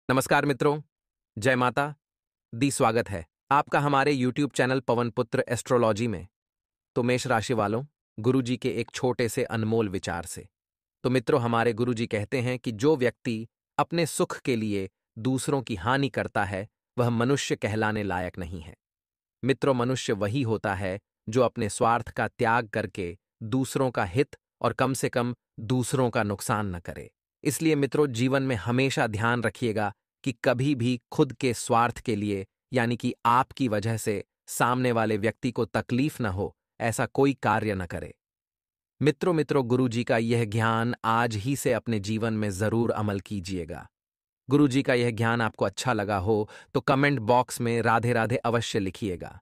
नमस्कार मित्रों, जय माता दी। स्वागत है आपका हमारे YouTube चैनल पवन पुत्र एस्ट्रोलॉजी में। तो मेष राशि वालों, गुरुजी के एक छोटे से अनमोल विचार से। तो मित्रों, हमारे गुरुजी कहते हैं कि जो व्यक्ति अपने सुख के लिए दूसरों की हानि करता है वह मनुष्य कहलाने लायक नहीं है। मित्रों, मनुष्य वही होता है जो अपने स्वार्थ का त्याग करके दूसरों का हित और कम से कम दूसरों का नुकसान न करे। इसलिए मित्रों, जीवन में हमेशा ध्यान रखिएगा कि कभी भी खुद के स्वार्थ के लिए, यानी कि आपकी वजह से सामने वाले व्यक्ति को तकलीफ न हो, ऐसा कोई कार्य न करे। मित्रों, गुरुजी का यह ज्ञान आज ही से अपने जीवन में जरूर अमल कीजिएगा। गुरुजी का यह ज्ञान आपको अच्छा लगा हो तो कमेंट बॉक्स में राधे राधे अवश्य लिखिएगा।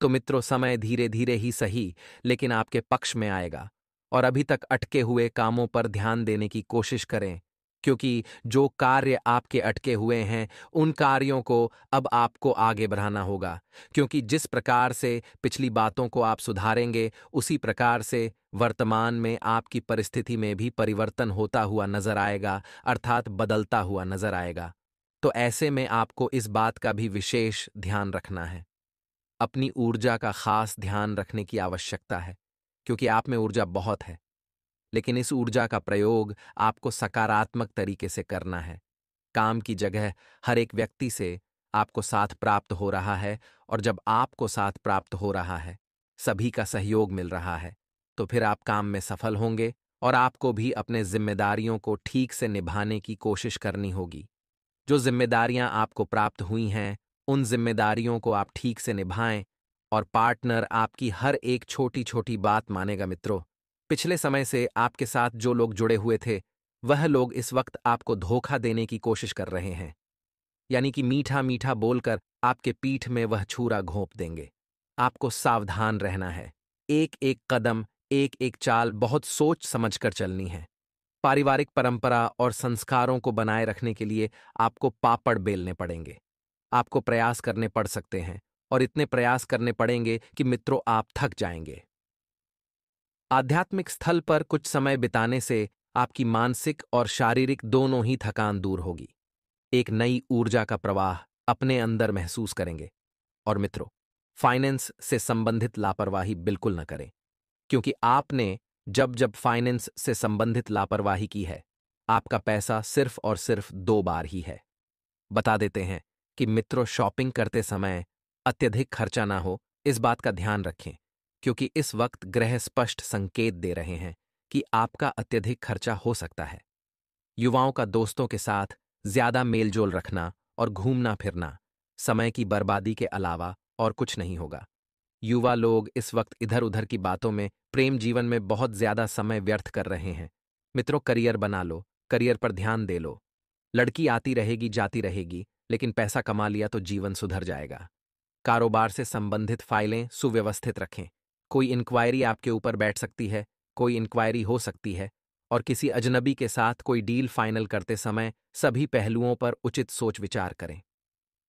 तो मित्रों, समय धीरे धीरे ही सही लेकिन आपके पक्ष में आएगा और अभी तक अटके हुए कामों पर ध्यान देने की कोशिश करें, क्योंकि जो कार्य आपके अटके हुए हैं उन कार्यों को अब आपको आगे बढ़ाना होगा। क्योंकि जिस प्रकार से पिछली बातों को आप सुधारेंगे उसी प्रकार से वर्तमान में आपकी परिस्थिति में भी परिवर्तन होता हुआ नजर आएगा, अर्थात बदलता हुआ नजर आएगा। तो ऐसे में आपको इस बात का भी विशेष ध्यान रखना है। अपनी ऊर्जा का खास ध्यान रखने की आवश्यकता है, क्योंकि आप में ऊर्जा बहुत है, लेकिन इस ऊर्जा का प्रयोग आपको सकारात्मक तरीके से करना है। काम की जगह हर एक व्यक्ति से आपको साथ प्राप्त हो रहा है, और जब आपको साथ प्राप्त हो रहा है, सभी का सहयोग मिल रहा है, तो फिर आप काम में सफल होंगे और आपको भी अपने जिम्मेदारियों को ठीक से निभाने की कोशिश करनी होगी। जो जिम्मेदारियां आपको प्राप्त हुई हैं उन जिम्मेदारियों को आप ठीक से निभाएं, और पार्टनर आपकी हर एक छोटी छोटी बात मानेगा। मित्रों, पिछले समय से आपके साथ जो लोग जुड़े हुए थे वह लोग इस वक्त आपको धोखा देने की कोशिश कर रहे हैं, यानी कि मीठा मीठा बोलकर आपके पीठ में वह छुरा घोंप देंगे। आपको सावधान रहना है। एक एक कदम, एक एक चाल बहुत सोच समझकर चलनी है। पारिवारिक परंपरा और संस्कारों को बनाए रखने के लिए आपको पापड़ बेलने पड़ेंगे। आपको प्रयास करने पड़ सकते हैं, और इतने प्रयास करने पड़ेंगे कि मित्रों आप थक जाएंगे। आध्यात्मिक स्थल पर कुछ समय बिताने से आपकी मानसिक और शारीरिक दोनों ही थकान दूर होगी। एक नई ऊर्जा का प्रवाह अपने अंदर महसूस करेंगे। और मित्रों, फाइनेंस से संबंधित लापरवाही बिल्कुल न करें, क्योंकि आपने जब जब फाइनेंस से संबंधित लापरवाही की है, आपका पैसा सिर्फ और सिर्फ 2 बार ही है। बता देते हैं कि मित्रों, शॉपिंग करते समय अत्यधिक खर्चा ना हो, इस बात का ध्यान रखें, क्योंकि इस वक्त ग्रह स्पष्ट संकेत दे रहे हैं कि आपका अत्यधिक खर्चा हो सकता है। युवाओं का दोस्तों के साथ ज्यादा मेलजोल रखना और घूमना फिरना समय की बर्बादी के अलावा और कुछ नहीं होगा। युवा लोग इस वक्त इधर उधर की बातों में, प्रेम जीवन में बहुत ज्यादा समय व्यर्थ कर रहे हैं। मित्रों, करियर बना लो, करियर पर ध्यान दे लो। लड़की आती रहेगी जाती रहेगी, लेकिन पैसा कमा लिया तो जीवन सुधर जाएगा। कारोबार से संबंधित फाइलें सुव्यवस्थित रखें। कोई इंक्वायरी आपके ऊपर बैठ सकती है, कोई इंक्वायरी हो सकती है, और किसी अजनबी के साथ कोई डील फाइनल करते समय सभी पहलुओं पर उचित सोच विचार करें।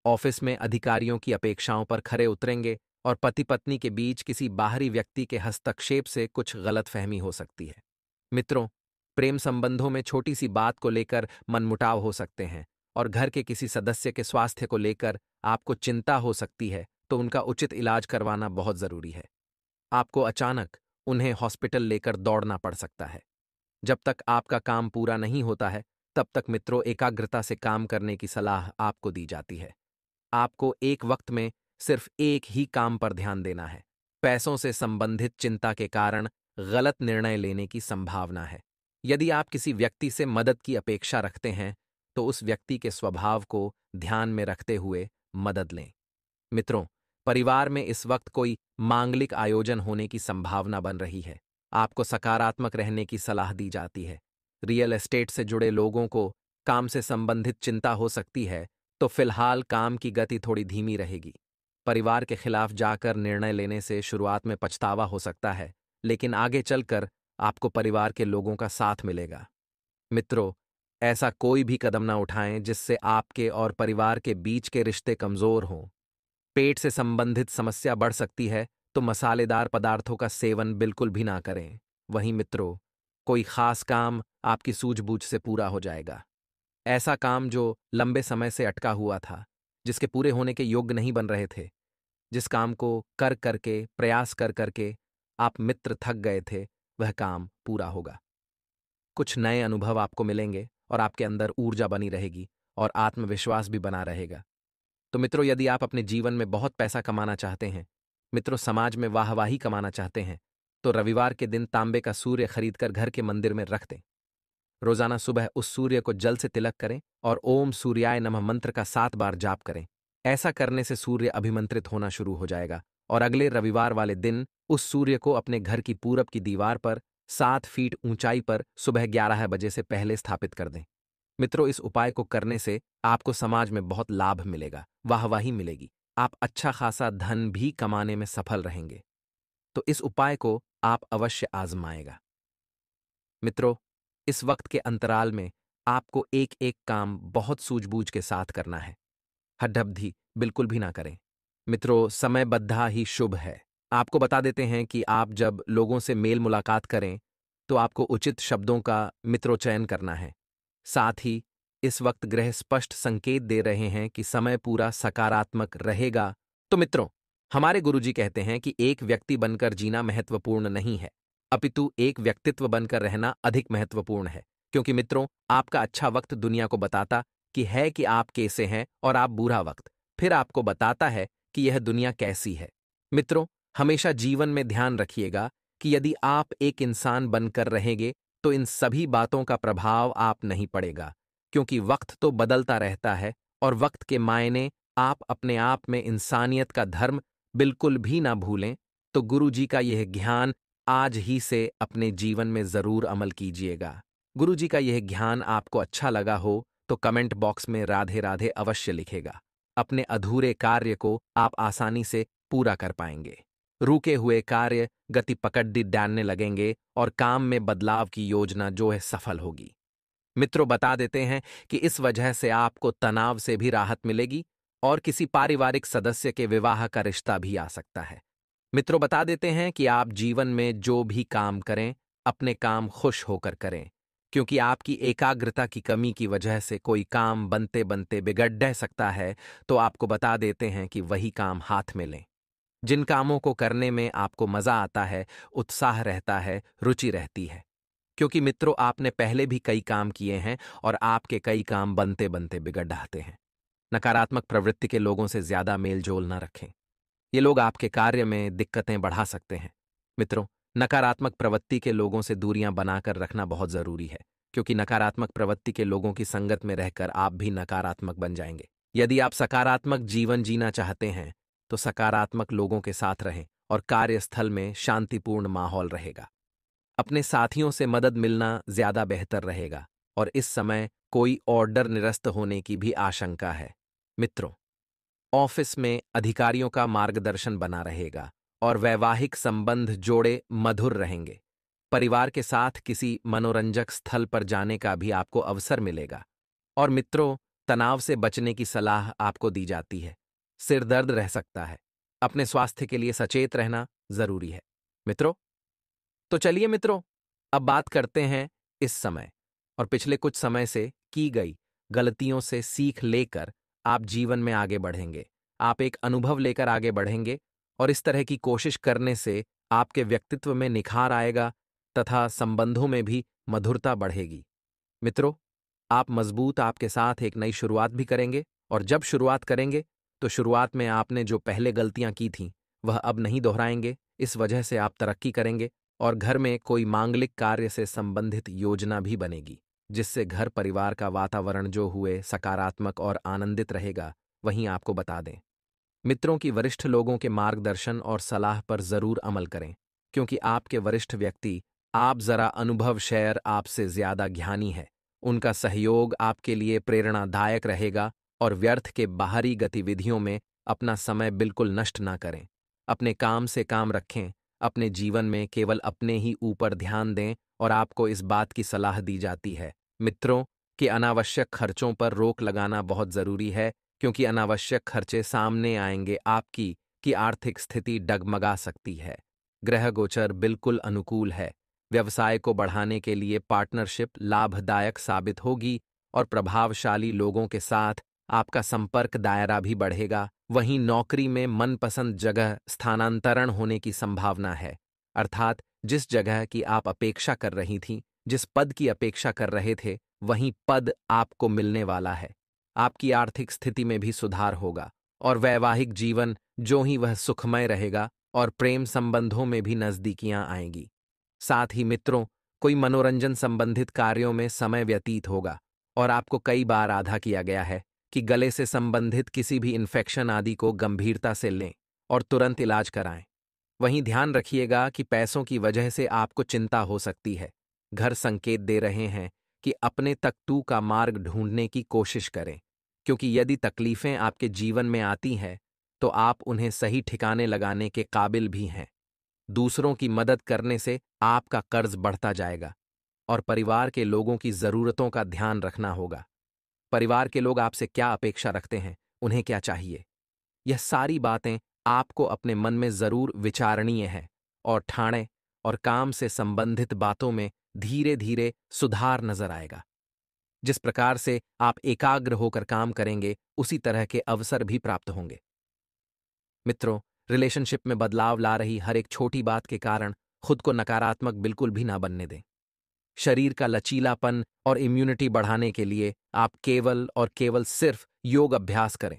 ऑफिस में अधिकारियों की अपेक्षाओं पर खरे उतरेंगे, और पति पत्नी के बीच किसी बाहरी व्यक्ति के हस्तक्षेप से कुछ गलतफहमी हो सकती है। मित्रों, प्रेम संबंधों में छोटी सी बात को लेकर मनमुटाव हो सकते हैं, और घर के किसी सदस्य के स्वास्थ्य को लेकर आपको चिंता हो सकती है, तो उनका उचित इलाज करवाना बहुत जरूरी है। आपको अचानक उन्हें हॉस्पिटल लेकर दौड़ना पड़ सकता है। जब तक आपका काम पूरा नहीं होता है तब तक मित्रों एकाग्रता से काम करने की सलाह आपको दी जाती है। आपको एक वक्त में सिर्फ एक ही काम पर ध्यान देना है। पैसों से संबंधित चिंता के कारण गलत निर्णय लेने की संभावना है। यदि आप किसी व्यक्ति से मदद की अपेक्षा रखते हैं तो उस व्यक्ति के स्वभाव को ध्यान में रखते हुए मदद लें। मित्रों, परिवार में इस वक्त कोई मांगलिक आयोजन होने की संभावना बन रही है। आपको सकारात्मक रहने की सलाह दी जाती है। रियल एस्टेट से जुड़े लोगों को काम से संबंधित चिंता हो सकती है, तो फिलहाल काम की गति थोड़ी धीमी रहेगी। परिवार के खिलाफ जाकर निर्णय लेने से शुरुआत में पछतावा हो सकता है, लेकिन आगे चलकर आपको परिवार के लोगों का साथ मिलेगा। मित्रों, ऐसा कोई भी कदम ना उठाएं जिससे आपके और परिवार के बीच के रिश्ते कमजोर हों। पेट से संबंधित समस्या बढ़ सकती है, तो मसालेदार पदार्थों का सेवन बिल्कुल भी ना करें। वहीं मित्रों, कोई खास काम आपकी सूझबूझ से पूरा हो जाएगा। ऐसा काम जो लंबे समय से अटका हुआ था, जिसके पूरे होने के योग्य नहीं बन रहे थे, जिस काम को कर करके, प्रयास कर करके आप मित्र थक गए थे, वह काम पूरा होगा। कुछ नए अनुभव आपको मिलेंगे और आपके अंदर ऊर्जा बनी रहेगी और आत्मविश्वास भी बना रहेगा। तो मित्रों, यदि आप अपने जीवन में बहुत पैसा कमाना चाहते हैं, मित्रों समाज में वाहवाही कमाना चाहते हैं, तो रविवार के दिन तांबे का सूर्य खरीदकर घर के मंदिर में रख दें। रोजाना सुबह उस सूर्य को जल से तिलक करें और ओम सूर्याय नमः मंत्र का 7 बार जाप करें। ऐसा करने से सूर्य अभिमंत्रित होना शुरू हो जाएगा और अगले रविवार वाले दिन उस सूर्य को अपने घर की पूरब की दीवार पर 7 फीट ऊंचाई पर सुबह 11 बजे से पहले स्थापित कर दें। मित्रों, इस उपाय को करने से आपको समाज में बहुत लाभ मिलेगा, वाहवाही मिलेगी, आप अच्छा खासा धन भी कमाने में सफल रहेंगे। तो इस उपाय को आप अवश्य आजमाएगा। मित्रों, इस वक्त के अंतराल में आपको एक एक काम बहुत सूझबूझ के साथ करना है। हड्डबड्डी बिल्कुल भी ना करें। मित्रों, समयबद्धा ही शुभ है। आपको बता देते हैं कि आप जब लोगों से मेल मुलाकात करें तो आपको उचित शब्दों का मित्रोच्चयन करना है। साथ ही इस वक्त ग्रह स्पष्ट संकेत दे रहे हैं कि समय पूरा सकारात्मक रहेगा। तो मित्रों, हमारे गुरुजी कहते हैं कि एक व्यक्ति बनकर जीना महत्वपूर्ण नहीं है, अपितु एक व्यक्तित्व बनकर रहना अधिक महत्वपूर्ण है। क्योंकि मित्रों, आपका अच्छा वक्त दुनिया को बताता कि है कि आप कैसे हैं और आप बुरा वक्त फिर आपको बताता है कि यह दुनिया कैसी है। मित्रों, हमेशा जीवन में ध्यान रखिएगा कि यदि आप एक इंसान बनकर रहेंगे तो इन सभी बातों का प्रभाव आप नहीं पड़ेगा, क्योंकि वक्त तो बदलता रहता है और वक्त के मायने आप अपने आप में इंसानियत का धर्म बिल्कुल भी ना भूलें। तो गुरु जी का यह ज्ञान आज ही से अपने जीवन में जरूर अमल कीजिएगा। गुरु जी का यह ज्ञान आपको अच्छा लगा हो तो कमेंट बॉक्स में राधे राधे अवश्य लिखेगा। अपने अधूरे कार्य को आप आसानी से पूरा कर पाएंगे। रुके हुए कार्य गति पकड़ डालने लगेंगे और काम में बदलाव की योजना जो है सफल होगी। मित्रों, बता देते हैं कि इस वजह से आपको तनाव से भी राहत मिलेगी और किसी पारिवारिक सदस्य के विवाह का रिश्ता भी आ सकता है। मित्रों, बता देते हैं कि आप जीवन में जो भी काम करें, अपने काम खुश होकर करें, क्योंकि आपकी एकाग्रता की कमी की वजह से कोई काम बनते बनते बिगड़ सकता है। तो आपको बता देते हैं कि वही काम हाथ में लें। जिन कामों को करने में आपको मजा आता है, उत्साह रहता है, रुचि रहती है। क्योंकि मित्रों, आपने पहले भी कई काम किए हैं और आपके कई काम बनते बनते बिगड़ जाते हैं। नकारात्मक प्रवृत्ति के लोगों से ज्यादा मेल जोल न रखें। ये लोग आपके कार्य में दिक्कतें बढ़ा सकते हैं। मित्रों, नकारात्मक प्रवृत्ति के लोगों से दूरियां बनाकर रखना बहुत जरूरी है, क्योंकि नकारात्मक प्रवृत्ति के लोगों की संगत में रहकर आप भी नकारात्मक बन जाएंगे। यदि आप सकारात्मक जीवन जीना चाहते हैं तो सकारात्मक लोगों के साथ रहें और कार्यस्थल में शांतिपूर्ण माहौल रहेगा। अपने साथियों से मदद मिलना ज्यादा बेहतर रहेगा और इस समय कोई ऑर्डर निरस्त होने की भी आशंका है। मित्रों, ऑफिस में अधिकारियों का मार्गदर्शन बना रहेगा और वैवाहिक संबंध जोड़े मधुर रहेंगे। परिवार के साथ किसी मनोरंजक स्थल पर जाने का भी आपको अवसर मिलेगा। और मित्रों, तनाव से बचने की सलाह आपको दी जाती है। सिर दर्द रह सकता है, अपने स्वास्थ्य के लिए सचेत रहना जरूरी है। मित्रों, तो चलिए मित्रों, अब बात करते हैं इस समय और पिछले कुछ समय से की गई गलतियों से सीख लेकर आप जीवन में आगे बढ़ेंगे। आप एक अनुभव लेकर आगे बढ़ेंगे और इस तरह की कोशिश करने से आपके व्यक्तित्व में निखार आएगा तथा संबंधों में भी मधुरता बढ़ेगी। मित्रों, आप मजबूत आपके साथ एक नई शुरुआत भी करेंगे और जब शुरुआत करेंगे तो शुरुआत में आपने जो पहले गलतियां की थीं वह अब नहीं दोहराएंगे। इस वजह से आप तरक्की करेंगे और घर में कोई मांगलिक कार्य से संबंधित योजना भी बनेगी, जिससे घर परिवार का वातावरण जो हुए सकारात्मक और आनंदित रहेगा। वहीं आपको बता दें, मित्रों की वरिष्ठ लोगों के मार्गदर्शन और सलाह पर जरूर अमल करें, क्योंकि आपके वरिष्ठ व्यक्ति आप जरा अनुभव शेयर आपसे ज्यादा ज्ञानी है। उनका सहयोग आपके लिए प्रेरणादायक रहेगा और व्यर्थ के बाहरी गतिविधियों में अपना समय बिल्कुल नष्ट ना करें। अपने काम से काम रखें, अपने जीवन में केवल अपने ही ऊपर ध्यान दें और आपको इस बात की सलाह दी जाती है मित्रों कि अनावश्यक खर्चों पर रोक लगाना बहुत जरूरी है, क्योंकि अनावश्यक खर्चे सामने आएंगे आपकी कि आर्थिक स्थिति डगमगा सकती है। ग्रह गोचर बिल्कुल अनुकूल है। व्यवसाय को बढ़ाने के लिए पार्टनरशिप लाभदायक साबित होगी और प्रभावशाली लोगों के साथ आपका संपर्क दायरा भी बढ़ेगा। वहीं नौकरी में मनपसंद जगह स्थानांतरण होने की संभावना है, अर्थात जिस जगह की आप अपेक्षा कर रही थीं, जिस पद की अपेक्षा कर रहे थे, वहीं पद आपको मिलने वाला है। आपकी आर्थिक स्थिति में भी सुधार होगा और वैवाहिक जीवन जो ही वह सुखमय रहेगा और प्रेम संबंधों में भी नजदीकियां आएंगी। साथ ही मित्रों, कोई मनोरंजन संबंधित कार्यों में समय व्यतीत होगा और आपको कई बार आधा किया गया है कि गले से संबंधित किसी भी इन्फेक्शन आदि को गंभीरता से लें और तुरंत इलाज कराएं। वहीं ध्यान रखिएगा कि पैसों की वजह से आपको चिंता हो सकती है। घर संकेत दे रहे हैं कि अपने तक टू का मार्ग ढूंढने की कोशिश करें, क्योंकि यदि तकलीफें आपके जीवन में आती हैं तो आप उन्हें सही ठिकाने लगाने के काबिल भी हैं। दूसरों की मदद करने से आपका कर्ज बढ़ता जाएगा और परिवार के लोगों की जरूरतों का ध्यान रखना होगा। परिवार के लोग आपसे क्या अपेक्षा रखते हैं, उन्हें क्या चाहिए, यह सारी बातें आपको अपने मन में जरूर विचारणीय है और ठाणे और काम से संबंधित बातों में धीरे धीरे सुधार नजर आएगा। जिस प्रकार से आप एकाग्र होकर काम करेंगे, उसी तरह के अवसर भी प्राप्त होंगे। मित्रों, रिलेशनशिप में बदलाव ला रही हर एक छोटी बात के कारण खुद को नकारात्मक बिल्कुल भी ना बनने दें। शरीर का लचीलापन और इम्यूनिटी बढ़ाने के लिए आप केवल और केवल सिर्फ योग अभ्यास करें।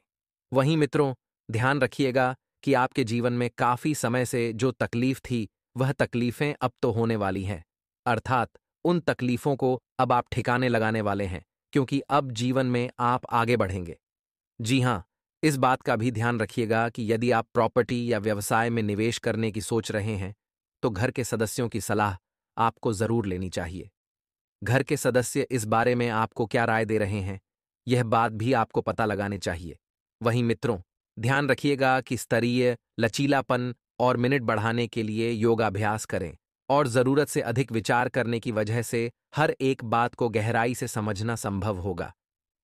वहीं मित्रों, ध्यान रखिएगा कि आपके जीवन में काफी समय से जो तकलीफ थी, वह तकलीफें अब तो होने वाली हैं। अर्थात उन तकलीफों को अब आप ठिकाने लगाने वाले हैं, क्योंकि अब जीवन में आप आगे बढ़ेंगे। जी हाँ, इस बात का भी ध्यान रखिएगा कि यदि आप प्रॉपर्टी या व्यवसाय में निवेश करने की सोच रहे हैं, तो घर के सदस्यों की सलाह आपको जरूर लेनी चाहिए। घर के सदस्य इस बारे में आपको क्या राय दे रहे हैं, यह बात भी आपको पता लगाने चाहिए। वहीं मित्रों, ध्यान रखिएगा कि स्तरीय लचीलापन और मिनट बढ़ाने के लिए योगाभ्यास करें और जरूरत से अधिक विचार करने की वजह से हर एक बात को गहराई से समझना संभव होगा,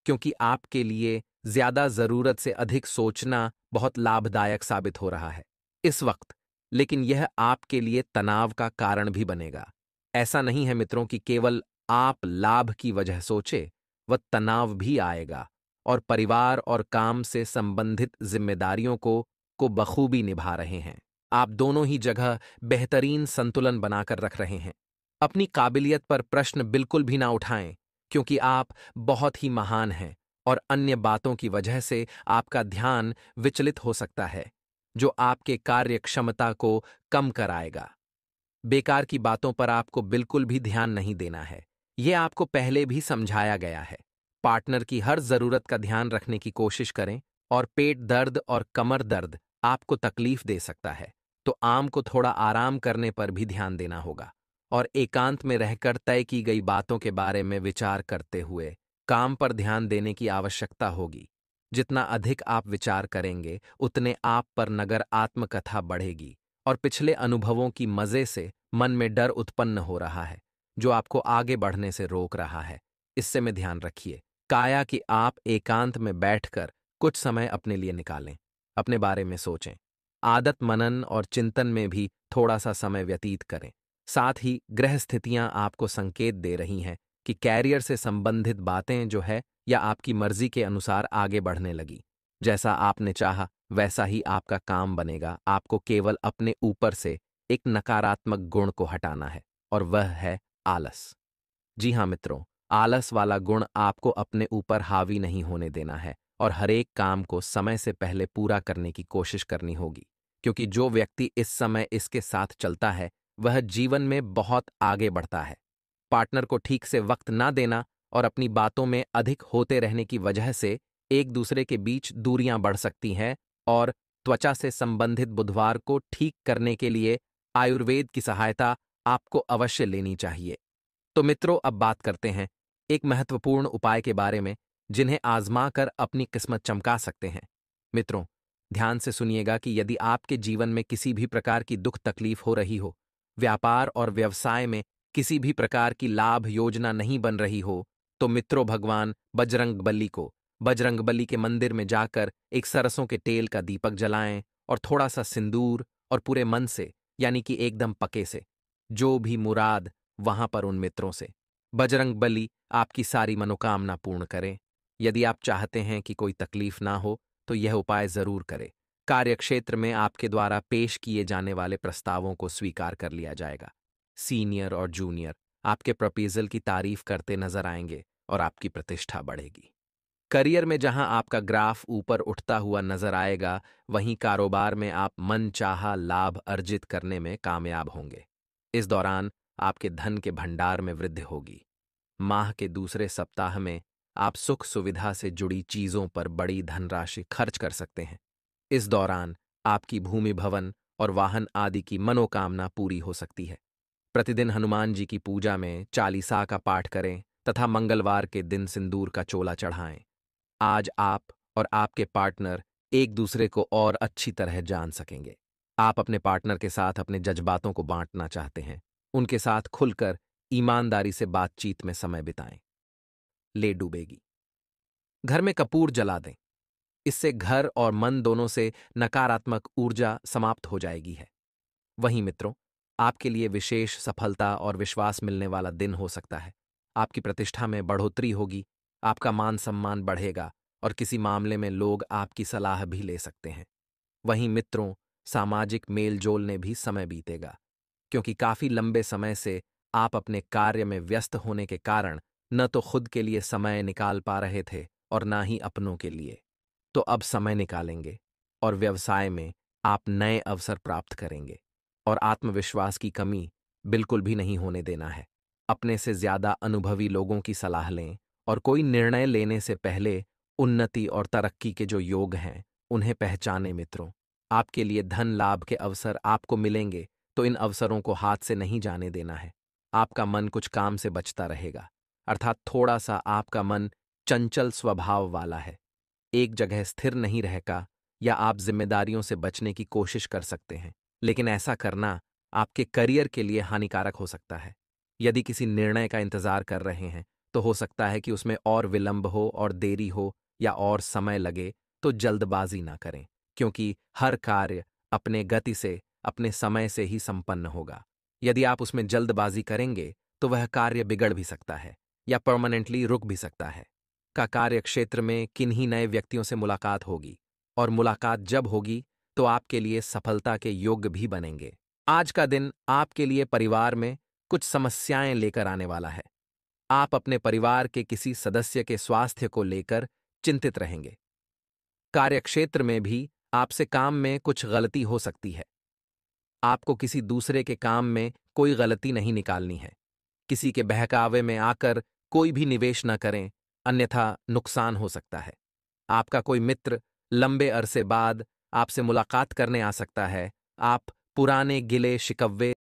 क्योंकि आपके लिए ज्यादा जरूरत से अधिक सोचना बहुत लाभदायक साबित हो रहा है इस वक्त। लेकिन यह आपके लिए तनाव का कारण भी बनेगा। ऐसा नहीं है मित्रों कि केवल आप लाभ की वजह सोचे, वह तनाव भी आएगा और परिवार और काम से संबंधित जिम्मेदारियों को बखूबी निभा रहे हैं। आप दोनों ही जगह बेहतरीन संतुलन बनाकर रख रहे हैं। अपनी काबिलियत पर प्रश्न बिल्कुल भी ना उठाएं, क्योंकि आप बहुत ही महान हैं और अन्य बातों की वजह से आपका ध्यान विचलित हो सकता है, जो आपके कार्य क्षमता को कम कराएगा। बेकार की बातों पर आपको बिल्कुल भी ध्यान नहीं देना है, यह आपको पहले भी समझाया गया है। पार्टनर की हर जरूरत का ध्यान रखने की कोशिश करें और पेट दर्द और कमर दर्द आपको तकलीफ दे सकता है, तो आम को थोड़ा आराम करने पर भी ध्यान देना होगा और एकांत में रहकर तय की गई बातों के बारे में विचार करते हुए काम पर ध्यान देने की आवश्यकता होगी। जितना अधिक आप विचार करेंगे, उतने आप पर नगर आत्मकथा बढ़ेगी और पिछले अनुभवों की मजे से मन में डर उत्पन्न हो रहा है, जो आपको आगे बढ़ने से रोक रहा है। इससे में ध्यान रखिए काया कि आप एकांत में बैठकर कुछ समय अपने लिए निकालें, अपने बारे में सोचें। आदत मनन और चिंतन में भी थोड़ा सा समय व्यतीत करें। साथ ही ग्रह स्थितियां आपको संकेत दे रही हैं कि कैरियर से संबंधित बातें जो है या आपकी मर्जी के अनुसार आगे बढ़ने लगी। जैसा आपने चाहा वैसा ही आपका काम बनेगा। आपको केवल अपने ऊपर से एक नकारात्मक गुण को हटाना है और वह है आलस। जी हाँ मित्रों, आलस वाला गुण आपको अपने ऊपर हावी नहीं होने देना है और हर एक काम को समय से पहले पूरा करने की कोशिश करनी होगी, क्योंकि जो व्यक्ति इस समय इसके साथ चलता है वह जीवन में बहुत आगे बढ़ता है। पार्टनर को ठीक से वक्त ना देना और अपनी बातों में अधिक होते रहने की वजह से एक दूसरे के बीच दूरियां बढ़ सकती हैं और त्वचा से संबंधित बुधवार को ठीक करने के लिए आयुर्वेद की सहायता आपको अवश्य लेनी चाहिए। तो मित्रों, अब बात करते हैं एक महत्वपूर्ण उपाय के बारे में, जिन्हें आजमा कर अपनी किस्मत चमका सकते हैं। मित्रों, ध्यान से सुनिएगा कि यदि आपके जीवन में किसी भी प्रकार की दुख तकलीफ हो रही हो, व्यापार और व्यवसाय में किसी भी प्रकार की लाभ योजना नहीं बन रही हो, तो मित्रों, भगवान बजरंगबली के मंदिर में जाकर एक सरसों के तेल का दीपक जलाएं और थोड़ा सा सिंदूर और पूरे मन से, यानी कि एकदम पके से, जो भी मुराद वहां पर उन मित्रों से बजरंगबली आपकी सारी मनोकामना पूर्ण करें। यदि आप चाहते हैं कि कोई तकलीफ ना हो तो यह उपाय जरूर करें। कार्यक्षेत्र में आपके द्वारा पेश किए जाने वाले प्रस्तावों को स्वीकार कर लिया जाएगा। सीनियर और जूनियर आपके प्रपोजल की तारीफ करते नजर आएंगे और आपकी प्रतिष्ठा बढ़ेगी। करियर में जहां आपका ग्राफ ऊपर उठता हुआ नजर आएगा, वहीं कारोबार में आप मनचाहा लाभ अर्जित करने में कामयाब होंगे। इस दौरान आपके धन के भंडार में वृद्धि होगी। माह के दूसरे सप्ताह में आप सुख सुविधा से जुड़ी चीजों पर बड़ी धनराशि खर्च कर सकते हैं। इस दौरान आपकी भूमि भवन और वाहन आदि की मनोकामना पूरी हो सकती है। प्रतिदिन हनुमान जी की पूजा में चालीसा का पाठ करें तथा मंगलवार के दिन सिंदूर का चोला चढ़ाएं। आज आप और आपके पार्टनर एक दूसरे को और अच्छी तरह जान सकेंगे। आप अपने पार्टनर के साथ अपने जज्बातों को बांटना चाहते हैं। उनके साथ खुलकर ईमानदारी से बातचीत में समय बिताएं। ले डूबेगी। घर में कपूर जला दें। इससे घर और मन दोनों से नकारात्मक ऊर्जा समाप्त हो जाएगी है। वहीं मित्रों, आपके लिए विशेष सफलता और विश्वास मिलने वाला दिन हो सकता है। आपकी प्रतिष्ठा में बढ़ोतरी होगी, आपका मान सम्मान बढ़ेगा और किसी मामले में लोग आपकी सलाह भी ले सकते हैं। वहीं मित्रों, सामाजिक मेलजोल ने भी समय बीतेगा, क्योंकि काफी लंबे समय से आप अपने कार्य में व्यस्त होने के कारण न तो खुद के लिए समय निकाल पा रहे थे और ना ही अपनों के लिए। तो अब समय निकालेंगे और व्यवसाय में आप नए अवसर प्राप्त करेंगे। और आत्मविश्वास की कमी बिल्कुल भी नहीं होने देना है। अपने से ज्यादा अनुभवी लोगों की सलाह लें और कोई निर्णय लेने से पहले उन्नति और तरक्की के जो योग हैं उन्हें पहचानें। मित्रों, आपके लिए धन लाभ के अवसर आपको मिलेंगे, तो इन अवसरों को हाथ से नहीं जाने देना है। आपका मन कुछ काम से बचता रहेगा, अर्थात थोड़ा सा आपका मन चंचल स्वभाव वाला है, एक जगह स्थिर नहीं रहेगा, या आप जिम्मेदारियों से बचने की कोशिश कर सकते हैं, लेकिन ऐसा करना आपके करियर के लिए हानिकारक हो सकता है। यदि किसी निर्णय का इंतजार कर रहे हैं तो हो सकता है कि उसमें और विलंब हो और देरी हो या और समय लगे, तो जल्दबाजी ना करें, क्योंकि हर कार्य अपने गति से अपने समय से ही संपन्न होगा। यदि आप उसमें जल्दबाजी करेंगे तो वह कार्य बिगड़ भी सकता है या परमानेंटली रुक भी सकता है। का कार्य क्षेत्र में किन्हीं नए व्यक्तियों से मुलाकात होगी, और मुलाकात जब होगी तो आपके लिए सफलता के योग्य भी बनेंगे। आज का दिन आपके लिए परिवार में कुछ समस्याएं लेकर आने वाला है। आप अपने परिवार के किसी सदस्य के स्वास्थ्य को लेकर चिंतित रहेंगे। कार्यक्षेत्र में भी आपसे काम में कुछ गलती हो सकती है। आपको किसी दूसरे के काम में कोई गलती नहीं निकालनी है। किसी के बहकावे में आकर कोई भी निवेश न करें, अन्यथा नुकसान हो सकता है। आपका कोई मित्र लंबे अरसे बाद आपसे मुलाकात करने आ सकता है। आप पुराने गिले शिकवे